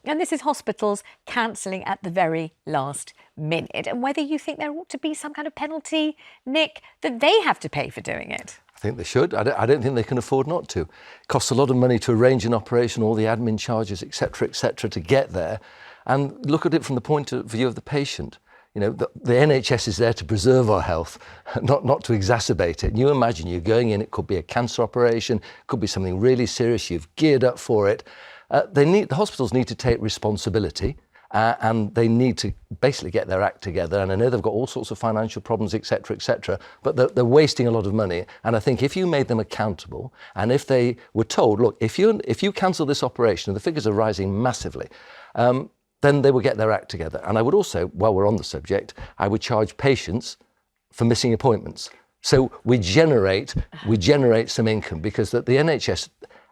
and this is hospitals cancelling at the very last minute, and whether you think there ought to be some kind of penalty, Nick, that they have to pay for doing it. I think they should. I don't think they can afford not to. It costs a lot of money to arrange an operation, all the admin charges, etc., to get there. And look at it from the point of view of the patient. You know, the NHS is there to preserve our health, not to exacerbate it. And you imagine you're going in, it could be a cancer operation, it could be something really serious, you've geared up for it. The hospitals need to take responsibility. And they need to basically get their act together. And I know they've got all sorts of financial problems, etc., but they're wasting a lot of money. And I think if you made them accountable, and if they were told, look, if you cancel this operation, and the figures are rising massively, then they will get their act together. And I would also, while we're on the subject, I would charge patients for missing appointments. So we generate some income, because the NHS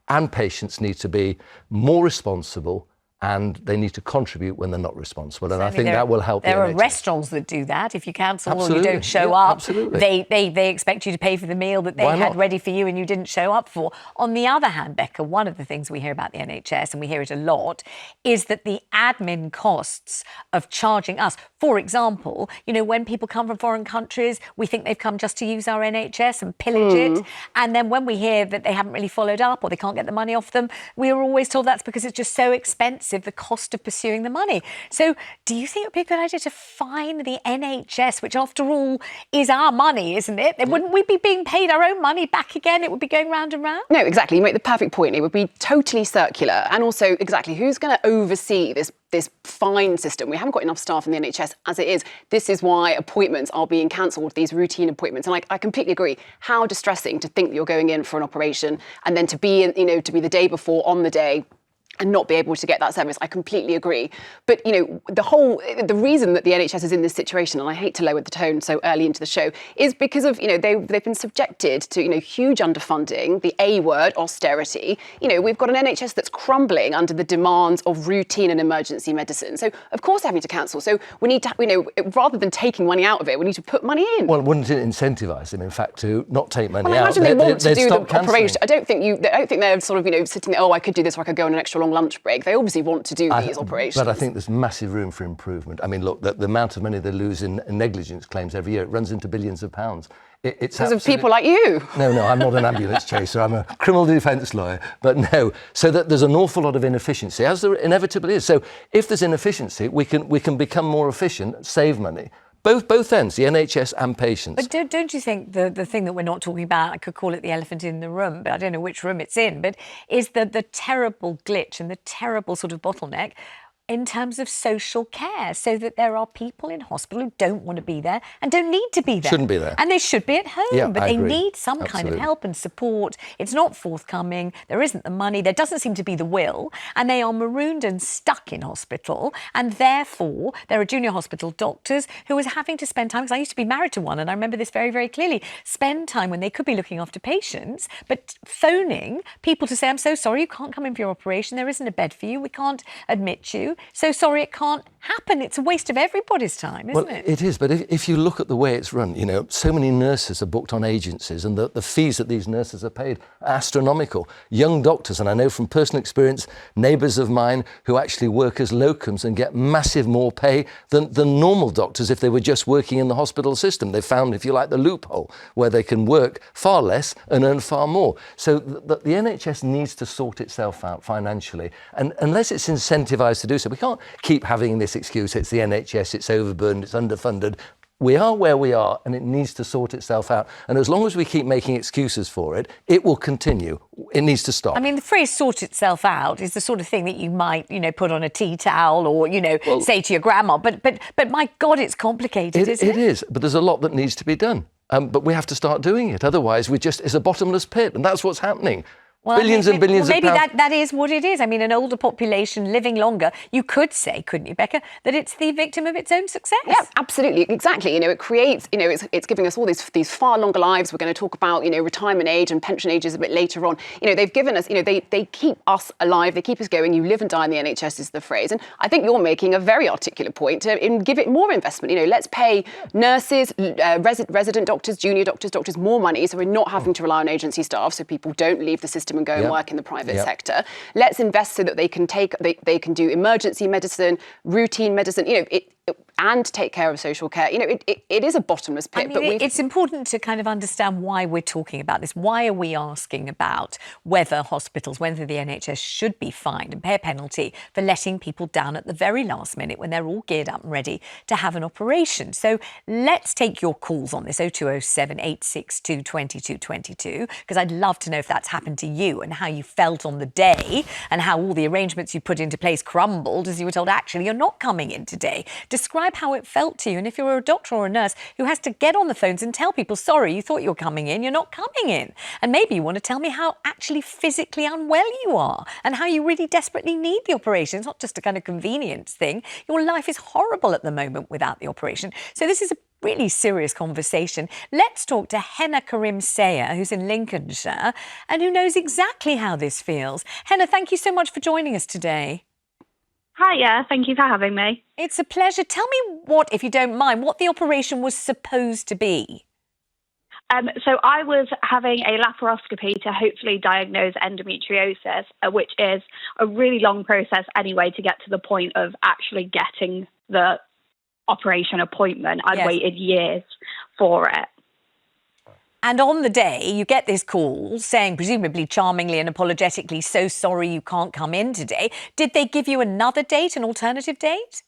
and patients need to be more responsible, and they need to contribute when they're not responsible. And I think that will help. There are restaurants that do that. If you cancel or you don't show up, they expect you to pay for the meal that they had ready for you and you didn't show up for. On the other hand, Becca, one of the things we hear about the NHS, and we hear it a lot, is that the admin costs of charging us, for example, you know, when people come from foreign countries, we think they've come just to use our NHS and pillage it. And then when we hear that they haven't really followed up or they can't get the money off them, we are always told that's because it's just so expensive, the cost of pursuing the money. So do you think it would be a good idea to fine the NHS, which after all is our money, isn't it? Wouldn't we be being paid our own money back again? It would be going round and round? No, exactly. You make the perfect point. It would be totally circular. And also, exactly, who's going to oversee this fine system? We haven't got enough staff in the NHS as it is. This is why appointments are being cancelled, these routine appointments. And I completely agree. How distressing to think that you're going in for an operation and then to be the day before on the day and not be able to get that service. I completely agree. But, you know, the reason that the NHS is in this situation, and I hate to lower the tone so early into the show, is because of, you know, they've been subjected to, you know, huge underfunding, the A word, austerity. You know, we've got an NHS that's crumbling under the demands of routine and emergency medicine. So, of course, they're having to cancel. So we need to, you know, rather than taking money out of it, we need to put money in. Well, wouldn't it incentivise them, in fact, to not take money out? I imagine they want to do the operation. I don't think they're sort of, you know, sitting there, I could do this, or I could go on an extra long lunch break. They obviously want to do these operations. But I think there's massive room for improvement. I mean, look, the amount of money they lose in negligence claims every year, it runs into billions of pounds. It's because of people like you. No, I'm not an ambulance chaser. I'm a criminal defence lawyer. But no, so that there's an awful lot of inefficiency, as there inevitably is. So if there's inefficiency, we can become more efficient, save money. Both ends, the NHS and patients. But don't you think the thing that we're not talking about, I could call it the elephant in the room, but I don't know which room it's in, but is the terrible glitch and the terrible sort of bottleneck in terms of social care, so that there are people in hospital who don't want to be there and don't need to be there. Shouldn't be there. And they should be at home, but they need some Absolutely. kind of help and support. It's not forthcoming. There isn't the money. There doesn't seem to be the will. And they are marooned and stuck in hospital. And therefore, there are junior hospital doctors who are having to spend time, because I used to be married to one, and I remember this very, very clearly, spend time when they could be looking after patients, but phoning people to say, I'm so sorry, you can't come in for your operation. There isn't a bed for you. We can't admit you. So sorry, it can't happen. It's a waste of everybody's time, isn't it? It is, but if you look at the way it's run, you know, so many nurses are booked on agencies, and the fees that these nurses are paid are astronomical. Young doctors, and I know from personal experience, neighbours of mine who actually work as locums and get massive more pay than normal doctors if they were just working in the hospital system. They found, if you like, the loophole where they can work far less and earn far more. So the NHS needs to sort itself out financially, and unless it's incentivised to do so, we can't keep having this excuse, it's the NHS, it's overburdened, it's underfunded. We are where we are, and it needs to sort itself out. And as long as we keep making excuses for it, it will continue. It needs to stop. I mean, the phrase "sort itself out" is the sort of thing that you might, you know, put on a tea towel or, you know, say to your grandma. But my God, it's complicated, isn't it? It is, but there's a lot that needs to be done. But we have to start doing it. Otherwise, it's a bottomless pit, and that's what's happening. Billions and billions of pounds. Maybe that is what it is. I mean, an older population living longer, you could say, couldn't you, Becca, that it's the victim of its own success? Yeah, absolutely. Exactly. You know, it creates, you know, it's giving us all these far longer lives. We're going to talk about, you know, retirement age and pension ages a bit later on. You know, they've given us, you know, they keep us alive. They keep us going. You live and die in the NHS is the phrase. And I think you're making a very articulate point to give it more investment. You know, let's pay nurses, resident doctors, junior doctors, more money, so we're not having to rely on agency staff, so people don't leave the system and go and work in the private sector. Let's invest so that they can do emergency medicine, routine medicine, and take care of social care. It is a bottomless pit. I mean, it's important to kind of understand why we're talking about this. Why are we asking about whether the NHS should be fined and pay a penalty for letting people down at the very last minute when they're all geared up and ready to have an operation? So let's take your calls on this, 0207 862 2222, because I'd love to know if that's happened to you and how you felt on the day and how all the arrangements you put into place crumbled as you were told, actually, you're not coming in today. Describe how it felt to you. And if you're a doctor or a nurse who has to get on the phones and tell people, sorry, you thought you were coming in, you're not coming in. And maybe you want to tell me how actually physically unwell you are and how you really desperately need the operation. It's not just a kind of convenience thing. Your life is horrible at the moment without the operation. So this is a really serious conversation. Let's talk to Henna Karim Sayer, who's in Lincolnshire and who knows exactly how this feels. Henna, thank you so much for joining us today. Hiya, thank you for having me. It's a pleasure. Tell me what, if you don't mind, what the operation was supposed to be. So I was having a laparoscopy to hopefully diagnose endometriosis, which is a really long process anyway to get to the point of actually getting the operation appointment. I'd waited years for it. And on the day, you get this call saying, presumably charmingly and apologetically, so sorry you can't come in today. Did they give you another date, an alternative date?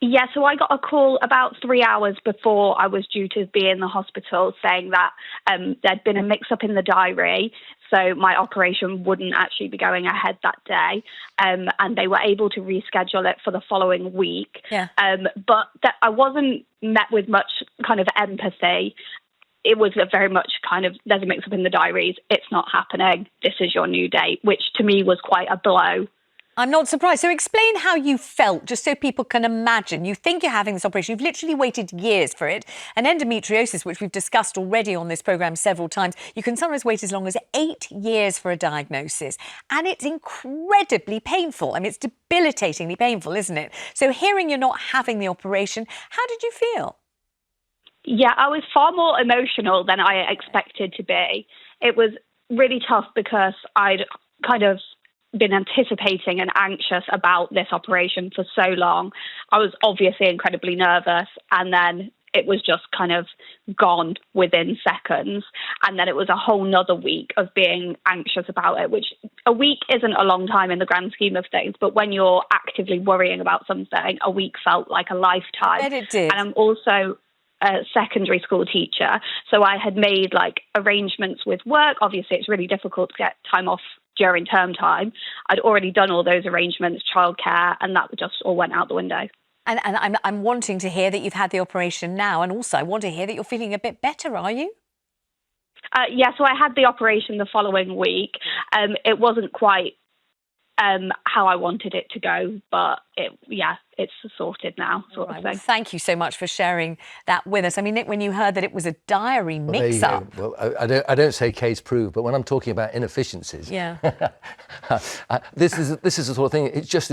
Yeah, so I got a call about 3 hours before I was due to be in the hospital saying that there'd been a mix-up in the diary, so my operation wouldn't actually be going ahead that day, and they were able to reschedule it for the following week. Yeah. But I wasn't met with much kind of empathy. It was very much kind of, there's a mix-up in the diaries, it's not happening, this is your new date, which to me was quite a blow. I'm not surprised. So explain how you felt, just so people can imagine. You think you're having this operation. You've literally waited years for it. And endometriosis, which we've discussed already on this programme several times, you can sometimes wait as long as 8 years for a diagnosis. And it's incredibly painful. I mean, it's debilitatingly painful, isn't it? So hearing you're not having the operation, how did you feel? Yeah, I was far more emotional than I expected to be. It was really tough because I'd kind of been anticipating and anxious about this operation for so long. I was obviously incredibly nervous, and then it was just kind of gone within seconds. And then it was a whole nother week of being anxious about it, which a week isn't a long time in the grand scheme of things, but when you're actively worrying about something, a week felt like a lifetime. I bet it did. And I'm also a secondary school teacher, so I had made arrangements with work. Obviously, it's really difficult to get time off during term time. I'd already done all those arrangements, childcare, and that just all went out the window. And I'm wanting to hear that you've had the operation now, and also I want to hear that you're feeling a bit better, are you? Yeah, so I had the operation the following week. It wasn't quite how I wanted it to go, but it's sorted now, sort of thing. Well, thank you so much for sharing that with us. I mean, Nick, when you heard that it was a diary mix-up. Well, I don't say case proved, but when I'm talking about inefficiencies, this is the sort of thing. It's just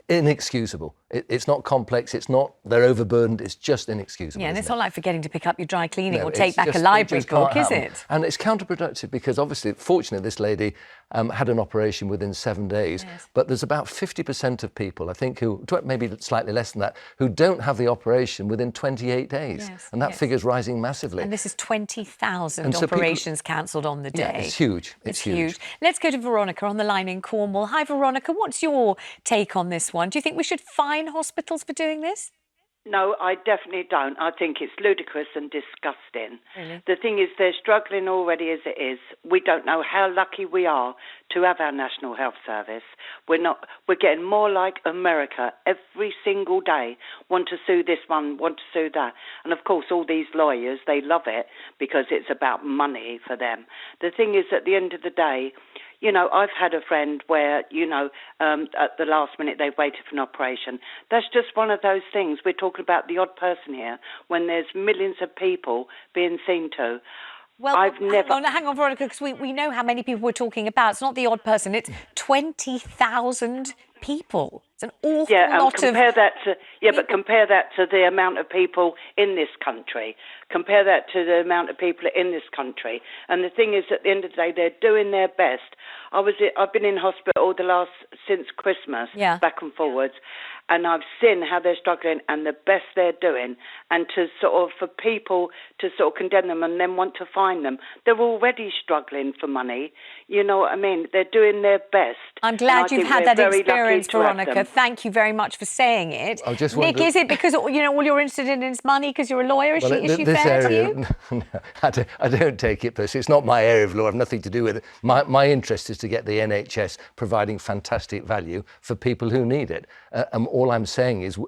inexcusable. It's not complex. It's not they're overburdened. It's just inexcusable. Yeah, and it's not like forgetting to pick up your dry cleaning or take back a library book, is it? And it's counterproductive because obviously, fortunately, this lady had an operation within 7 days. Yes. But there's about 50% of people, I think, who maybe slightly less than that, who don't have the operation within 28 days. Yes, and that figure's rising massively. And this is 20,000 operations cancelled on the day. Yeah, it's huge. It's huge. Let's go to Veronica on the line in Cornwall. Hi, Veronica. What's your take on this one? Do you think we should fine hospitals for doing this? No, I definitely don't. I think it's ludicrous and disgusting. Really? The thing is, they're struggling already as it is. We don't know how lucky we are to have our National Health Service. We're getting more like America every single day. Want to sue this one, want to sue that. And of course, all these lawyers, they love it because it's about money for them. The thing is, at the end of the day, I've had a friend where, at the last minute they've waited for an operation. That's just one of those things. We're talking about the odd person here when there's millions of people being seen to. Well, hang on, Veronica, because we know how many people we're talking about. It's not the odd person. It's 20,000 people. It's an awful lot of... But compare that to the amount of people in this country. Compare that to the amount of people in this country. And the thing is, at the end of the day, they're doing their best. I've been in hospital since Christmas, back and forwards, and I've seen how they're struggling and the best they're doing. And for people to sort of condemn them and then want to fine them, they're already struggling for money. You know what I mean? They're doing their best. I'm glad you've had that experience, Veronica. Thank you very much for saying it. Nick, is it because all you're interested in is money because you're a lawyer? Is she fair to you? No, I don't take it personally. It's not my area of law. I have nothing to do with it. My interest is to get the NHS providing fantastic value for people who need it. And all I'm saying is,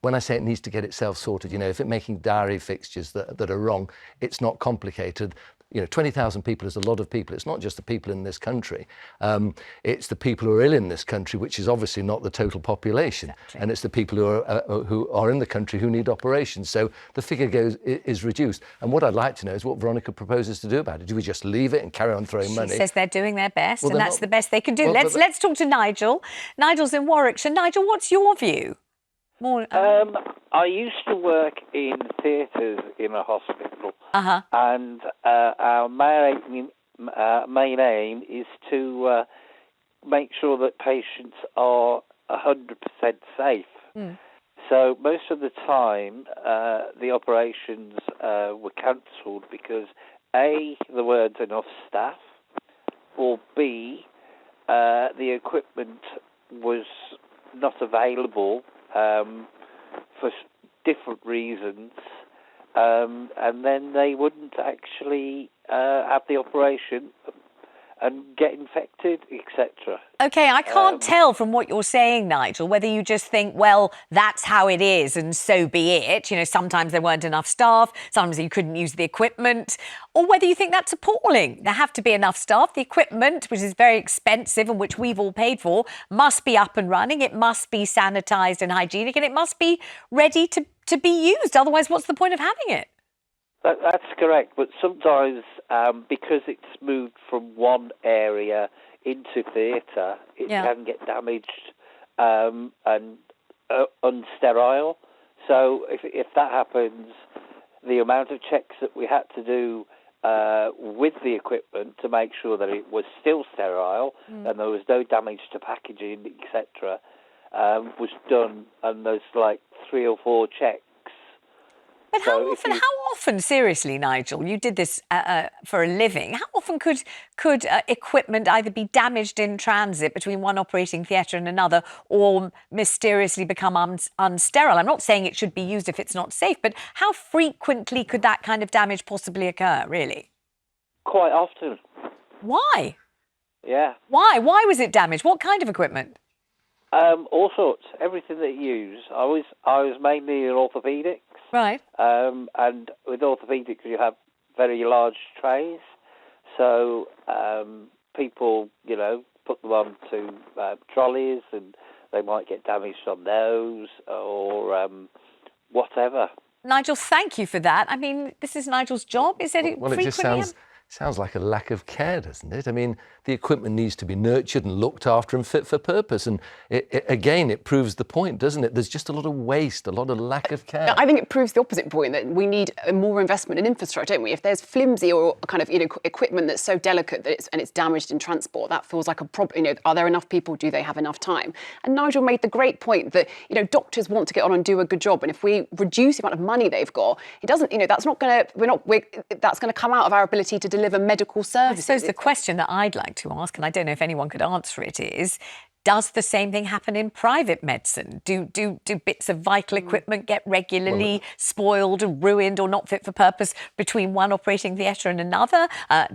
when I say it needs to get itself sorted, if it's making diary fixtures that are wrong, it's not complicated. 20,000 people is a lot of people. It's not just the people in this country. It's the people who are ill in this country, which is obviously not the total population. Exactly. And it's the people who are in the country who need operations. So the figure is reduced. And what I'd like to know is what Veronica proposes to do about it. Do we just leave it and carry on throwing money? She says they're doing their best, and that's the best they can do. Let's talk to Nigel. Nigel's in Warwickshire. Nigel, what's your view? I used to work in theatres in a hospital, and our main aim is to make sure that patients are 100% safe. So most of the time, the operations were cancelled because A, there weren't enough staff, or B, the equipment was not available for different reasons, and then they wouldn't actually have the operation and get infected, etc. OK, I can't tell from what you're saying, Nigel, whether you just think, well, that's how it is and so be it. Sometimes there weren't enough staff, sometimes you couldn't use the equipment, or whether you think that's appalling. There have to be enough staff. The equipment, which is very expensive and which we've all paid for, must be up and running. It must be sanitised and hygienic, and it must be ready to be used. Otherwise, what's the point of having it? That's correct, but sometimes because it's moved from one area into theatre, it can get damaged and unsterile. So if that happens, the amount of checks that we had to do with the equipment to make sure that it was still sterile and there was no damage to packaging, etc., was done, and there's like 3 or 4 checks. But how often, seriously, Nigel, you did this for a living, how often could equipment either be damaged in transit between one operating theatre and another or mysteriously become unsterile? I'm not saying it should be used if it's not safe, but how frequently could that kind of damage possibly occur, really? Quite often. Why? Yeah. Why? Why was it damaged? What kind of equipment? All sorts, everything that you use. I was mainly in orthopaedics. Right. And with orthopaedics, you have very large trays. So people, put them onto trolleys and they might get damaged on those or whatever. Nigel, thank you for that. I mean, this is Nigel's job. Is it frequently? It just sounds like a lack of care, doesn't it? I mean, the equipment needs to be nurtured and looked after and fit for purpose. And it proves the point, doesn't it? There's just a lot of waste, a lot of lack of care. I think it proves the opposite point, that we need more investment in infrastructure, don't we? If there's flimsy or kind of equipment that's so delicate that it's damaged in transport, that feels like a problem. Are there enough people? Do they have enough time? And Nigel made the great point that doctors want to get on and do a good job, and if we reduce the amount of money they've got, it doesn't. That's not going to. That's going to come out of our ability to deliver medical services. I suppose the question that I'd like to ask, and I don't know if anyone could answer it, is, does the same thing happen in private medicine? Do bits of vital equipment get regularly spoiled and ruined or not fit for purpose between one operating theatre and another?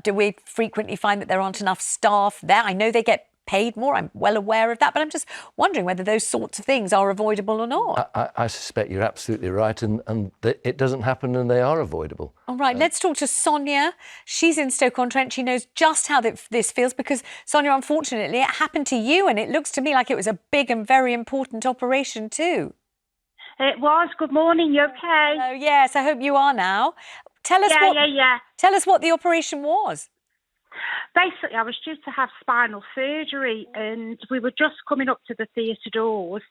Do we frequently find that there aren't enough staff there? I know they get paid more, I'm well aware of that, but I'm just wondering whether those sorts of things are avoidable or not. I suspect you're absolutely right, and it doesn't happen and they are avoidable. All right, let's talk to Sonia. She's in Stoke-on-Trent. She knows just how this feels because, Sonia, unfortunately, it happened to you, and it looks to me like it was a big and very important operation too. It was. Good morning, you okay? Oh, yes, I hope you are now. Tell us Tell us what the operation was. Basically, I was due to have spinal surgery, and we were just coming up to the theatre doors,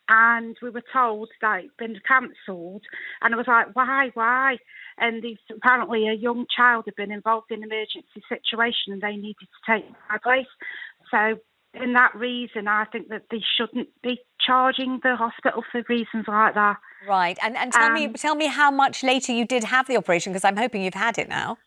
and we were told that it'd been cancelled. And I was like, why? And apparently a young child had been involved in an emergency situation, and they needed to take my place. So, in that reason, I think that they shouldn't be charging the hospital for reasons like that. Right, and tell me how much later you did have the operation, because I'm hoping you've had it now.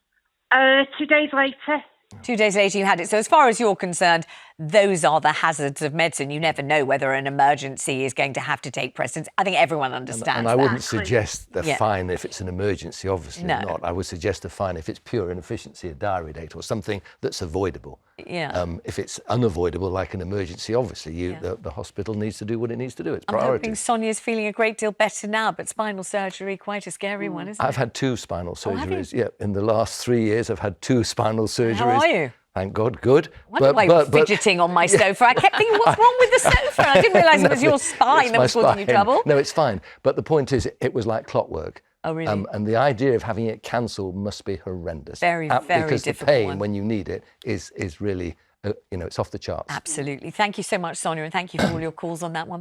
2 days later. 2 days later you had it. So as far as you're concerned, those are the hazards of medicine. You never know whether an emergency is going to have to take precedence. I think everyone understands that. And I wouldn't suggest the fine if it's an emergency, obviously not. I would suggest a fine if it's pure inefficiency, a diary date, or something that's avoidable. Yeah. If it's unavoidable, like an emergency, obviously the hospital needs to do what it needs to do. It's priority. I'm hoping Sonia's feeling a great deal better now, but spinal surgery, quite a scary one, isn't it? I've had 2 spinal surgeries. In the last 3 years, I've had 2 spinal surgeries. How are you? Thank God, good. Why am I fidgeting on my sofa? I kept thinking, what's wrong with the sofa? I didn't realise it was your spine that was causing you trouble. No, it's fine. But the point is, it was like clockwork. Oh, really? And the idea of having it cancelled must be horrendous. Very because difficult the pain when you need it is really, it's off the charts. Absolutely. Thank you so much, Sonia, and thank you for all your calls on that one.